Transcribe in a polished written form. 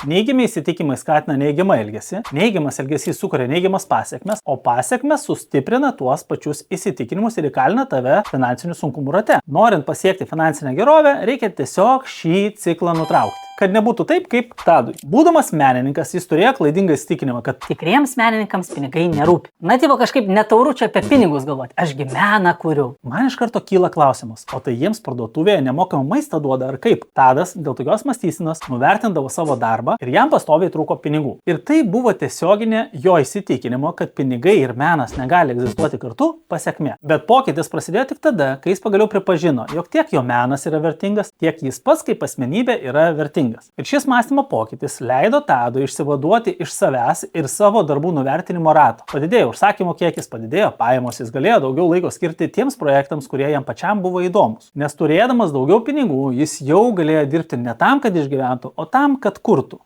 Neigiami įsitikimai skatina neigiamą elgesį, neigiamas elgesys sukuria neigiamas pasiekmes, o pasiekmes sustiprina tuos pačius įsitikinimus ir įkalina tave finansinių sunkumų rate. Norint pasiekti finansinę gerovę, reikia tiesiog šį ciklą nutraukti. Kad nebūtų taip, kaip Tadui. Būdamas menininkas, jis turėjo klaidingą įsitikinimą, kad tikriems menininkams pinigai nerūpi. Na, tipo kažkaip netauru čia apie pinigus galvoti. Ašgi meną kuriu. Man iš karto kyla klausimas, o tai jiems parduotuvėje nemokamą maistą duoda ar kaip? Tadas dėl tokios mąstysenos nuvertindavo savo darbą ir jam pastoviai trūko pinigų. Ir tai buvo tiesioginė jo įsitikinimo, kad pinigai ir menas negali egzistuoti kartu pasekmė. Bet pokytis prasidėjo tik tada, kai jis pagaliau pripažino, jog tiek jo menas yra vertingas, tiek jis pats kaip asmenybė yra vertingas. Ir šis mąstymo pokytis leido Tadui išsivaduoti iš savęs ir savo darbų nuvertinimo rato. Padidėjo užsakymo kiekis, padidėjo pajamos, jis galėjo daugiau laiko skirti tiems projektams, kurie jam pačiam buvo įdomus. Nes turėdamas daugiau pinigų, jis jau galėjo dirbti ne tam, kad išgyventų, o tam, kad kurtų.